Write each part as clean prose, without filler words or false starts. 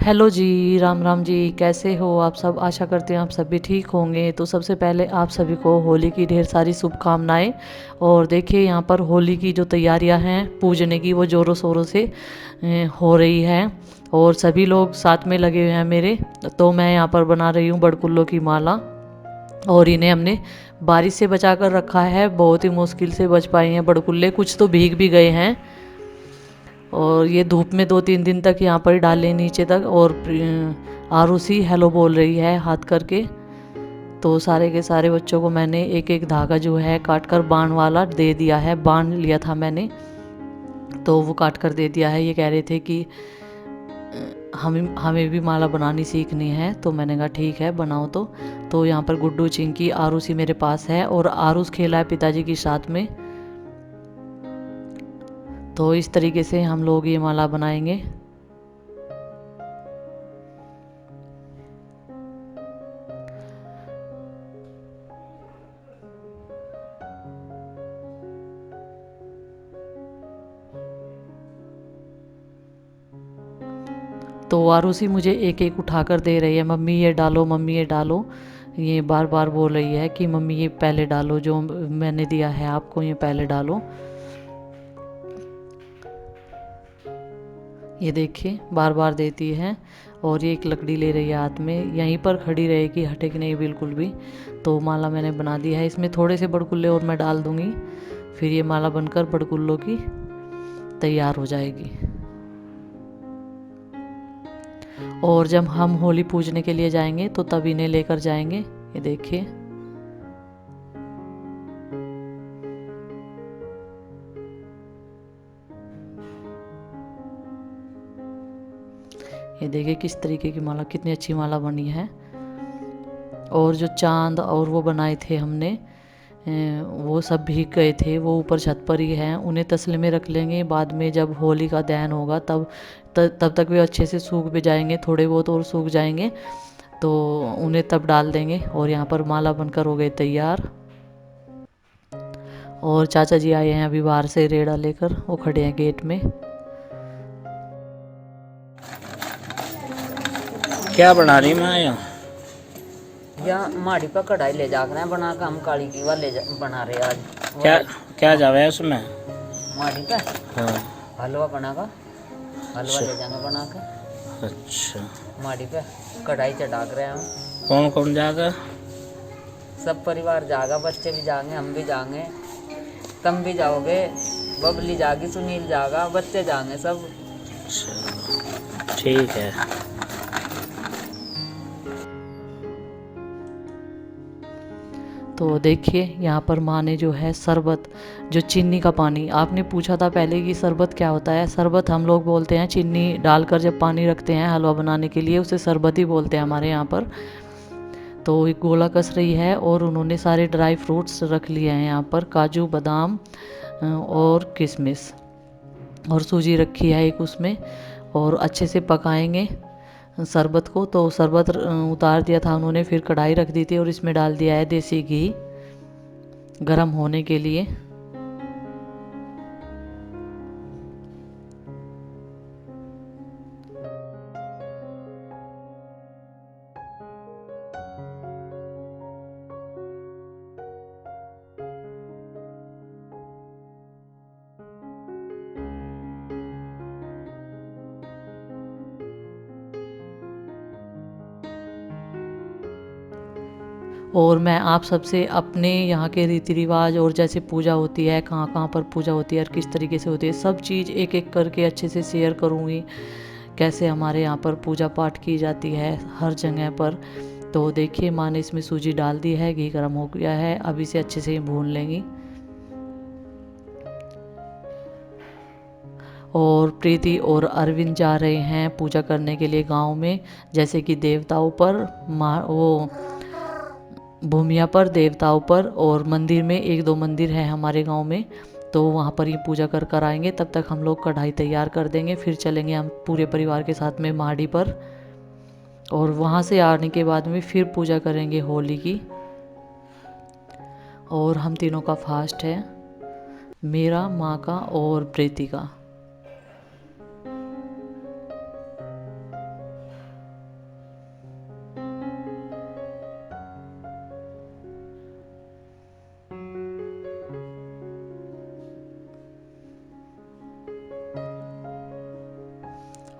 Hello जी, राम राम जी। कैसे हो आप सब? आशा करते हैं आप सभी ठीक होंगे। तो सबसे पहले आप सभी को होली की ढेर सारी शुभकामनाएं। और देखिए यहाँ पर होली की जो तैयारियां हैं पूजने की, वो ज़ोरों शोरों से हो रही है। और सभी लोग साथ में लगे हुए हैं मेरे। तो मैं यहाँ पर बना रही हूँ बड़कुल्लों की माला। और इन्हें हमने बारिश से बचा कर रखा है, बहुत ही मुश्किल से बच पाए हैं बड़कुल्ले, कुछ तो भीग भी गए हैं। और ये धूप में 2-3 दिन तक यहाँ पर डालें नीचे तक। और आरुषि हेलो बोल रही है हाथ करके। तो सारे के सारे बच्चों को मैंने एक एक धागा जो है काट कर बाण वाला दे दिया है। बाण लिया था मैंने, तो वो काट कर दे दिया है। ये कह रहे थे कि हमें हमें भी माला बनानी सीखनी है। तो मैंने कहा ठीक है बनाओ। तो यहाँ पर गुड्डू चिंकी आरुषि मेरे पास है, और आरुष खेला है पिताजी के साथ में। तो इस तरीके से हम लोग ये माला बनाएंगे। तो आरुषि मुझे एक एक उठाकर दे रही है, मम्मी ये डालो, मम्मी ये डालो। ये बार बार बोल रही है कि मम्मी ये पहले डालो, जो मैंने दिया है आपको ये पहले डालो। ये देखिए बार बार देती है। और ये एक लकड़ी ले रही है हाथ में, यहीं पर खड़ी रहेगी, हटेगी नहीं बिल्कुल भी। तो माला मैंने बना दी है। इसमें थोड़े से बड़कुल्ले और मैं डाल दूँगी, फिर ये माला बनकर बड़कुल्लों की तैयार हो जाएगी। और जब हम होली पूजने के लिए जाएंगे तो तब इन्हें लेकर जाएंगे। ये देखिए ये देखिए किस तरीके की माला, कितनी अच्छी माला बनी है। और जो चांद और वो बनाए थे हमने, वो सब भीग गए थे, वो ऊपर छत पर ही हैं। उन्हें तसले में रख लेंगे, बाद में जब होली का दहन होगा तब तक वे अच्छे से सूख भी जाएंगे, थोड़े बहुत और सूख जाएंगे। तो उन्हें तब डाल देंगे। और यहाँ पर माला बनकर हो गई तैयार। और चाचा जी आए हैं अभी बाहर से रेड़ा लेकर, वो खड़े हैं गेट में। क्या बना रही मैं यहाँ? या माड़ी पर कढ़ाई ले जाकर हैं बना के, हम काली की वाले बना रहे आज। क्या क्या जावे है उसमें? माड़ी पे हाँ। हलवा बना का, हलवा अच्छा ले जाएंगे बना के अच्छा। माड़ी पे। कढ़ाई चढ़ा रहे हैं हम, कौन कौन जाएगा? सब परिवार जाएगा, बच्चे भी जाएंगे, हम भी जाएंगे, तुम भी जाओगे, बबली जाएगी, सुनील जाएगा, बच्चे जाएंगे सब। अच्छा ठीक है। तो देखिए यहाँ पर माँ ने जो है शरबत, जो चीनी का पानी, आपने पूछा था पहले कि शरबत क्या होता है। शरबत हम लोग बोलते हैं चीनी डालकर जब पानी रखते हैं हलवा बनाने के लिए, उसे शरबत ही बोलते हैं हमारे यहाँ पर। तो एक गोला कस रही है, और उन्होंने सारे ड्राई फ्रूट्स रख लिए हैं यहाँ पर, काजू बादाम और किशमिश, और सूजी रखी है एक उसमें। और अच्छे से पकाएंगे शरबत को। तो शरबत उतार दिया था उन्होंने, फिर कढ़ाई रख दी थी और इसमें डाल दिया है देसी घी गरम होने के लिए। और मैं आप सबसे अपने यहाँ के रीति रिवाज, और जैसे पूजा होती है, कहाँ कहाँ पर पूजा होती है और किस तरीके से होती है, सब चीज़ एक एक करके अच्छे से शेयर करूँगी। कैसे हमारे यहाँ पर पूजा पाठ की जाती है हर जगह पर। तो देखिए माँ ने इसमें सूजी डाल दी है, घी गर्म हो गया है, अब इसे अच्छे से भून लेंगी। और प्रीति और अरविंद जा रहे हैं पूजा करने के लिए गांव में, जैसे कि देवताओं पर, वो भूमिया पर, देवताओं पर, और मंदिर में, 1-2 मंदिर है हमारे गांव में। तो वहाँ पर ही पूजा कर कर आएंगे। तब तक हम लोग कढ़ाई तैयार कर देंगे, फिर चलेंगे हम पूरे परिवार के साथ में माड़ी पर। और वहाँ से आने के बाद में फिर पूजा करेंगे होली की। और हम तीनों का फास्ट है, मेरा, माँ का और प्रीति का।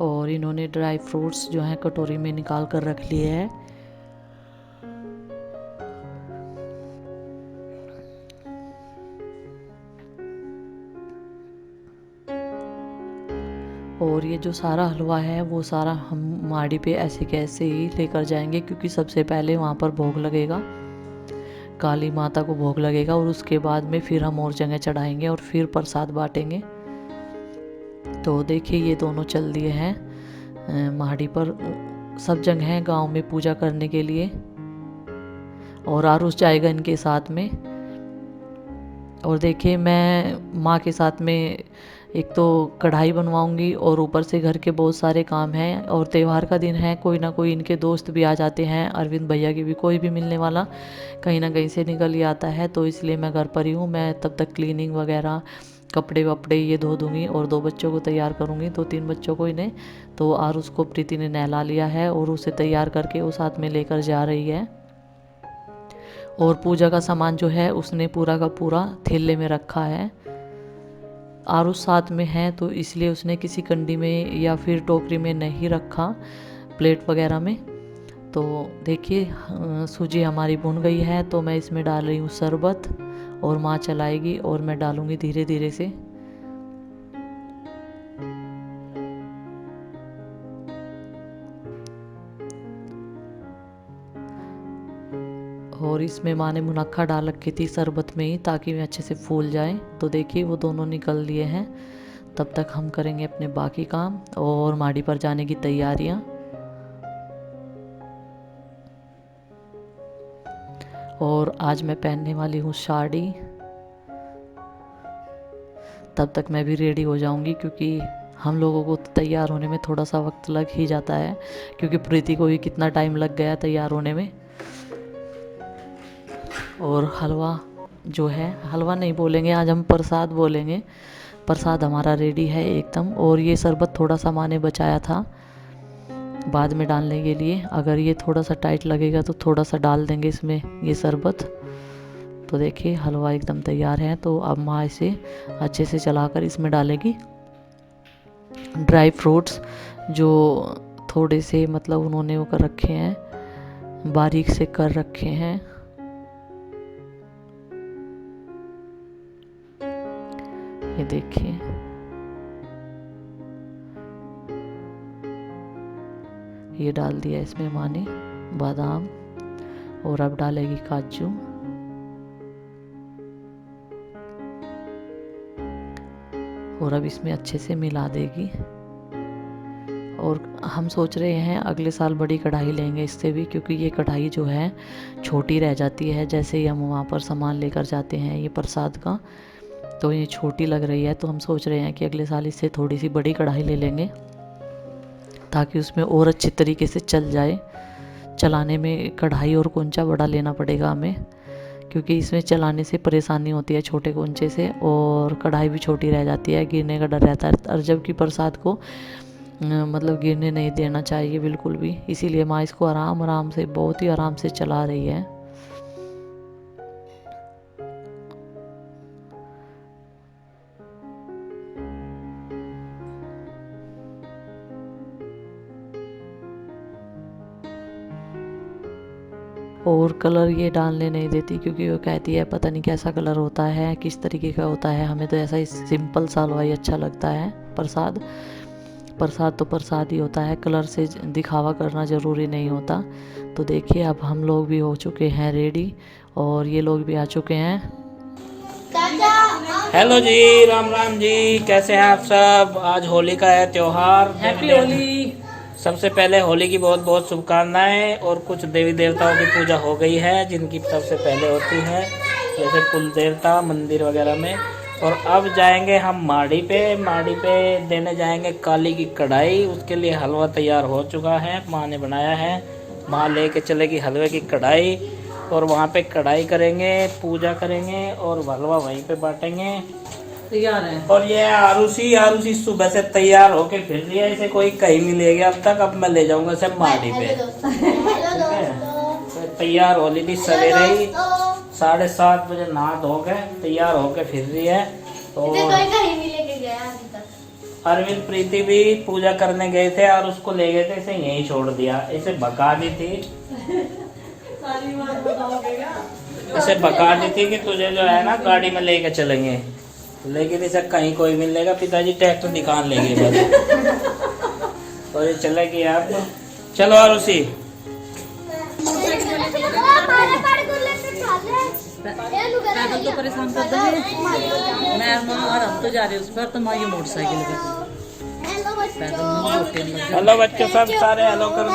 और इन्होंने ड्राई फ्रूट्स जो हैं कटोरी में निकाल कर रख लिए हैं। और ये जो सारा हलवा है वो सारा हम माड़ी पे ऐसे कैसे ही लेकर जाएंगे, क्योंकि सबसे पहले वहाँ पर भोग लगेगा, काली माता को भोग लगेगा, और उसके बाद में फिर हम और जगह चढ़ाएंगे और फिर प्रसाद बांटेंगे। तो देखिए ये दोनों चल दिए हैं माड़ी पर, सब जगह हैं गांव में पूजा करने के लिए, और आरुष जाएगा इनके साथ में। और देखिए मैं माँ के साथ में एक तो कढ़ाई बनवाऊंगी, और ऊपर से घर के बहुत सारे काम हैं, और त्यौहार का दिन है, कोई ना कोई इनके दोस्त भी आ जाते हैं, अरविंद भैया की भी कोई भी मिलने वाला कहीं ना कहीं से निकल ही आता है। तो इसलिए मैं घर पर ही हूँ, मैं तब तक क्लीनिंग वगैरह कपड़े वपड़े ये धो दूँगी और 2 बच्चों को तैयार करूँगी, 2-3 बच्चों को इन्हें। तो आरुष को प्रीति ने नहला लिया है और उसे तैयार करके वो साथ में लेकर जा रही है। और पूजा का सामान जो है उसने पूरा का पूरा थैले में रखा है। आरुष साथ में है तो इसलिए उसने किसी कंडी में या फिर टोकरी में नहीं रखा, प्लेट वगैरह में। तो देखिए सूजी हमारी भुन गई है, तो मैं इसमें डाल रही हूँ शरबत, और माँ चलाएगी और मैं डालूँगी धीरे धीरे से। और इसमें माँ ने मुनक्का डाल रखी थी शरबत में ही, ताकि वे अच्छे से फूल जाए। तो देखिए वो दोनों निकल लिए हैं, तब तक हम करेंगे अपने बाकी काम और माड़ी पर जाने की तैयारियां। और आज मैं पहनने वाली हूँ साड़ी, तब तक मैं भी रेडी हो जाऊंगी, क्योंकि हम लोगों को तैयार होने में थोड़ा सा वक्त लग ही जाता है, क्योंकि प्रीति को भी कितना टाइम लग गया तैयार होने में। और हलवा जो है, हलवा नहीं बोलेंगे आज, हम प्रसाद बोलेंगे। प्रसाद हमारा रेडी है एकदम। और ये शरबत थोड़ा सा माँ ने बचाया था बाद में डालने के लिए, अगर ये थोड़ा सा टाइट लगेगा तो थोड़ा सा डाल देंगे इसमें ये शरबत। तो देखिए हलवा एकदम तैयार है। तो अब माँ इसे अच्छे से चलाकर इसमें डालेगी ड्राई फ्रूट्स, जो थोड़े से मतलब उन्होंने वो कर रखे हैं, बारीक से कर रखे हैं। ये देखिए ये डाल दिया इसमें माँ ने बादाम, और अब डालेगी काजू। और अब इसमें अच्छे से मिला देगी। और हम सोच रहे हैं अगले साल बड़ी कढ़ाई लेंगे इससे भी, क्योंकि ये कढ़ाई जो है छोटी रह जाती है, जैसे ही हम वहाँ पर सामान लेकर जाते हैं ये प्रसाद का, तो ये छोटी लग रही है। तो हम सोच रहे हैं कि अगले साल इससे थोड़ी सी बड़ी कढ़ाई ले लेंगे, ताकि उसमें और अच्छे तरीके से चल जाए। चलाने में कढ़ाई और कुंचा बड़ा लेना पड़ेगा हमें, क्योंकि इसमें चलाने से परेशानी होती है छोटे कुंचे से, और कढ़ाई भी छोटी रह जाती है, गिरने का डर रहता है। और जबकि प्रसाद को मतलब गिरने नहीं देना चाहिए बिल्कुल भी, इसीलिए माँ इसको आराम आराम से, बहुत ही आराम से चला रही है। और कलर ये डालने नहीं देती, क्योंकि वो कहती है पता नहीं कैसा कलर होता है, किस तरीके का होता है, हमें तो ऐसा ही सिंपल सा हलवाई अच्छा लगता है। प्रसाद तो प्रसाद ही होता है, कलर से दिखावा करना ज़रूरी नहीं होता। तो देखिए अब हम लोग भी हो चुके हैं रेडी, और ये लोग भी आ चुके हैं। हेलो जी, राम राम जी, कैसे हैं आप सब। आज होली का है त्योहार, हैप्पी होली। सबसे पहले होली की बहुत बहुत शुभकामनाएं। और कुछ देवी देवताओं की पूजा हो गई है, जिनकी सबसे पहले होती है, जैसे कुल देवता मंदिर वगैरह में। और अब जाएंगे हम माड़ी पे देने जाएंगे काली की कढ़ाई। उसके लिए हलवा तैयार हो चुका है, माँ ने बनाया है। माँ लेके चलेगी हलवे की कढ़ाई, और वहाँ पे कढ़ाई करेंगे, पूजा करेंगे, और हलवा वहीं पे बांटेंगे। तैयार है। और ये आरुषी सुबह से तैयार होके फिर रही है, इसे कोई कहीं नहीं ले गया अब तक। अब मैं ले जाऊंगा इसे माड़ी पे, ठीक है। तो तैयार हो ली थी सवेरे ही, 7:30 बजे नहा धो के तैयार होके फिर रही है। तो अरविंद प्रीति भी पूजा करने गए थे और उसको ले गए थे, इसे यहीं छोड़ दिया। इसे भगा दी थी, इसे भगा दी थी कि तुझे जो है ना गाड़ी में लेके चलेंगे, लेकिन इसे कहीं कोई मिलेगा। पिताजी ट्रैक्टर निकाल लेंगे बस और ये चलेगी। आप चलो और उसी पैदल तो परेशान कर देंगे। मैं और हम तो जा रहे उस पर, तो माँ ये मोटरसाइकिल पे हेलो बच्चों, सब सारे हेलो कर दो,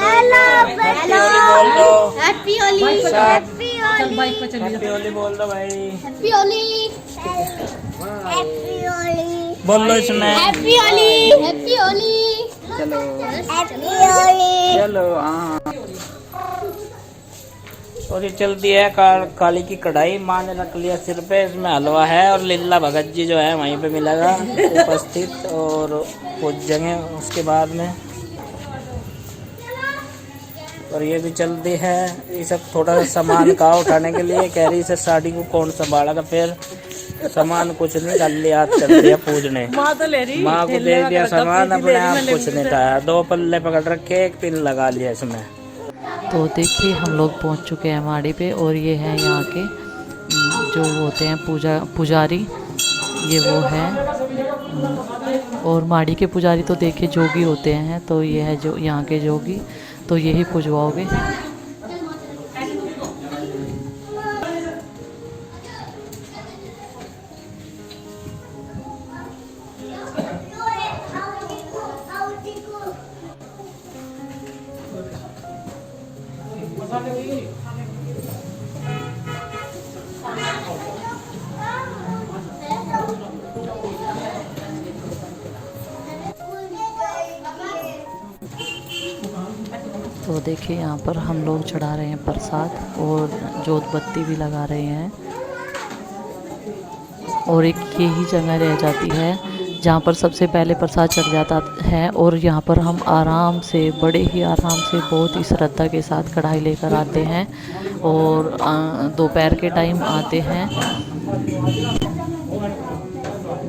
हैप्पी होली बोल दो, हैप्पी होली, हैप्पी चल बाइक पे चलिए, हैप्पी होली बोल दो भाई, हैप्पी होली, हैप्पी होली बोल लो इसमें, हैप्पी होली, हैप्पी होली, चलो हैप्पी होली। चलो हाँ। और ये चलती है काली की कढ़ाई, माँ ने रख लिया सिर पे, इसमें हलवा है और लीला भगत जी जो है वहीं पे मिलेगा उपस्थित और पूजेंगे उसके बाद में। और ये भी चलती है, ये सब थोड़ा सा सामान का उठाने के लिए कह रही है, साड़ी को कौन संभालेगा, फिर सामान कुछ नहीं डाल लिया, हाथ कर दिया पूजने, माँ तो ले रही, माँ को दे दिया सामान, अपने आप कुछ नहीं था, 2 पल्ले पकड़ रखे, 1 पिन लगा लिया इसमें। तो देखिए हम लोग पहुंच चुके हैं माड़ी पे, और ये है यहाँ के जो होते हैं पुजारी, ये वो है। और माड़ी के पुजारी तो देखिए जोगी होते हैं, तो ये है जो यहाँ के जोगी, तो यही पुजवाओगे। तो देखिए यहाँ पर हम लोग चढ़ा रहे हैं प्रसाद और जोत बत्ती भी लगा रहे हैं। और एक यही जगह रह जाती है जहाँ पर सबसे पहले प्रसाद चढ़ जाता है, और यहाँ पर हम आराम से, बड़े ही आराम से, बहुत ही श्रद्धा के साथ कढ़ाई लेकर आते हैं और दोपहर के टाइम आते हैं।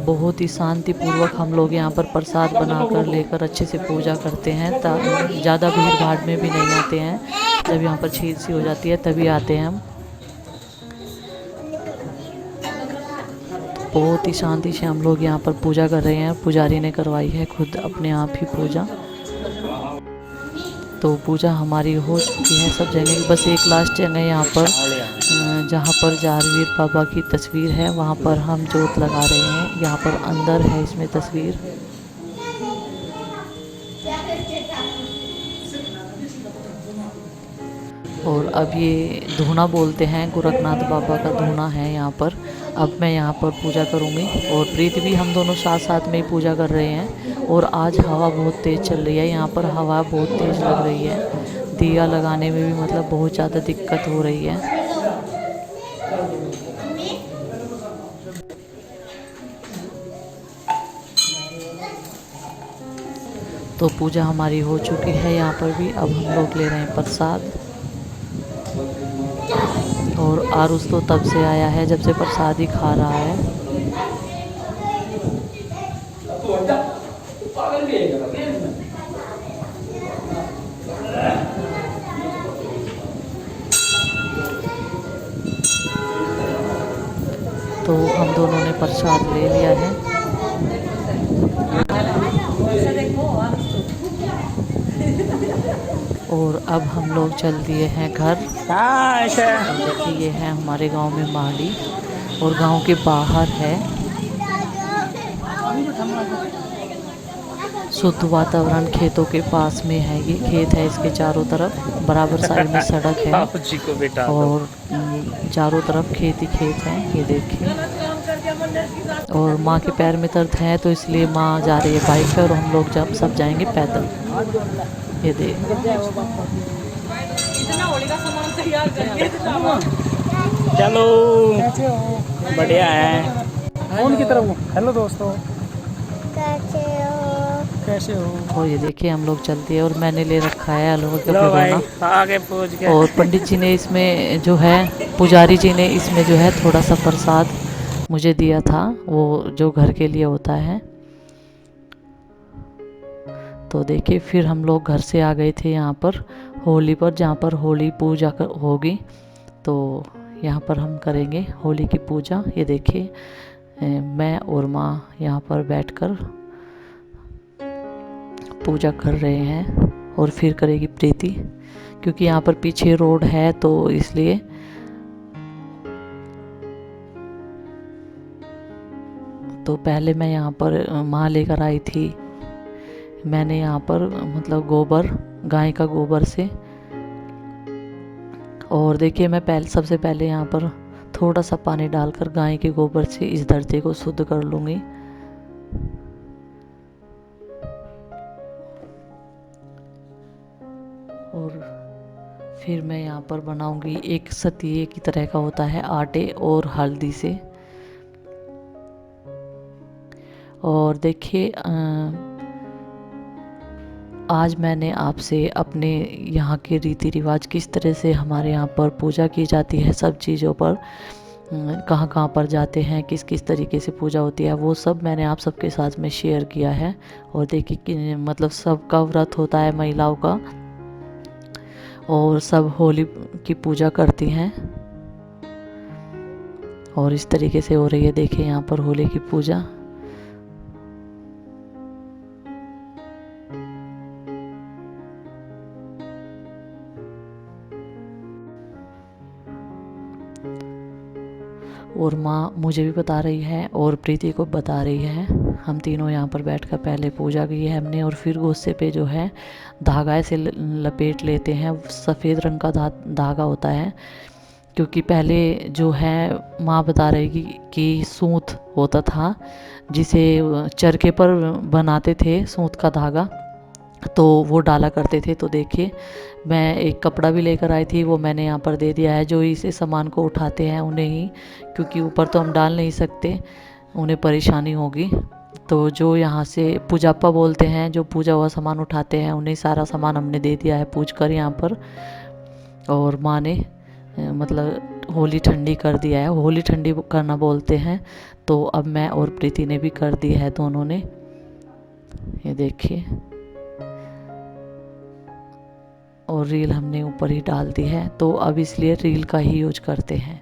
बहुत ही शांतिपूर्वक हम लोग यहाँ पर प्रसाद बनाकर लेकर अच्छे से पूजा करते हैं। ज़्यादा भीड़ भाड़ में भी नहीं आते हैं, जब यहाँ पर छील सी हो जाती है तभी आते हैं हम। बहुत ही शांति से हम लोग यहाँ पर पूजा कर रहे हैं। पुजारी ने करवाई है खुद अपने आप ही पूजा। तो पूजा हमारी हो चुकी है सब जगह की, बस एक लास्ट जगह यहाँ पर जहाँ पर जारवीर बाबा की तस्वीर है, वहाँ पर हम जोत लगा रहे हैं। यहाँ पर अंदर है इसमें तस्वीर। और अब ये धूना बोलते हैं, गोरखनाथ बाबा का धूना है यहाँ पर। अब मैं यहाँ पर पूजा करूँगी और प्रीति भी, हम दोनों साथ साथ में ही पूजा कर रहे हैं। और आज हवा बहुत तेज़ चल रही है, यहाँ पर हवा बहुत तेज़ लग रही है। दिया लगाने में भी मतलब बहुत ज़्यादा दिक्कत हो रही है। तो पूजा हमारी हो चुकी है यहाँ पर भी। अब हम लोग ले रहे हैं प्रसाद। और आरुष तो तब से आया है जब से प्रसाद ही खा रहा है। तो हम दोनों ने प्रसाद ले लिया है। और अब हम लोग चल दिए हैं घर। देखिए ये है हमारे गांव में माड़ी, और गांव के बाहर है। शुद्ध वातावरण, खेतों के पास में है। ये खेत है, इसके चारों तरफ बराबर साइड में सड़क है और चारों तरफ खेत ही खेत है। ये देखिए। और माँ के पैर में दर्द है तो इसलिए माँ जा रही है बाइक पर, और हम लोग जब सब जाएंगे पैदल। ये देख, चलो बढ़िया है। फोन की तरफ। हेलो दोस्तों, कैसे हो? और ये देखिए हम लोग चलते हैं, और मैंने ले रखा है हलवा का लो भाई, भगोना। आगे पहुंच गए। और पंडित जी ने इसमें जो है, पुजारी जी ने इसमें जो है थोड़ा सा प्रसाद मुझे दिया था, वो जो घर के लिए होता है। तो देखिए फिर हम लोग घर से आ गए थे यहाँ पर होली पर, जहाँ पर होली पूजा होगी। तो यहाँ पर हम करेंगे होली की पूजा। ये देखिए मैं और माँ यहाँ पर बैठकर पूजा कर रहे हैं और फिर करेगी प्रीति, क्योंकि यहाँ पर पीछे रोड है तो इसलिए। तो पहले मैं यहाँ पर माँ लेकर आई थी, मैंने यहाँ पर मतलब गोबर, गाय का गोबर से। और देखिए मैं सबसे पहले यहाँ पर थोड़ा सा पानी डालकर गाय के गोबर से इस धरती को शुद्ध कर लूँगी। और फिर मैं यहाँ पर बनाऊँगी एक सतिये की तरह का होता है, आटे और हल्दी से। और देखिए आज मैंने आपसे अपने यहाँ के रीति रिवाज, किस तरह से हमारे यहाँ पर पूजा की जाती है, सब चीज़ों पर कहाँ कहाँ पर जाते हैं, किस किस तरीके से पूजा होती है, वो सब मैंने आप सबके साथ में शेयर किया है। और देखिए कि मतलब सबका व्रत होता है महिलाओं का, और सब होली की पूजा करती हैं। और इस तरीके से हो रही है, देखिए यहाँ पर होली की पूजा। और माँ मुझे भी बता रही है और प्रीति को बता रही है। हम तीनों यहाँ पर बैठकर पहले पूजा की है हमने, और फिर गुस्से पे जो है धागा से लपेट लेते हैं। सफ़ेद रंग का धागा होता है, क्योंकि पहले जो है माँ बता रही कि सूत होता था जिसे चरखे पर बनाते थे, सूत का धागा, तो वो डाला करते थे। तो देखिए मैं एक कपड़ा भी लेकर आई थी, वो मैंने यहाँ पर दे दिया है। जो इसे सामान को उठाते हैं उन्हें ही, क्योंकि ऊपर तो हम डाल नहीं सकते, उन्हें परेशानी होगी। तो जो यहाँ से पूजाप्पा बोलते हैं, जो पूजा हुआ सामान उठाते हैं, उन्हें सारा सामान हमने दे दिया है पूज कर यहाँ पर। और माँ ने मतलब होली ठंडी कर दिया है, होली ठंडी करना बोलते हैं। तो अब मैं और प्रीति ने भी कर दी है, दोनों ने। ये देखिए, और रील हमने ऊपर ही डाल दी है, तो अब इसलिए रील का ही यूज करते हैं।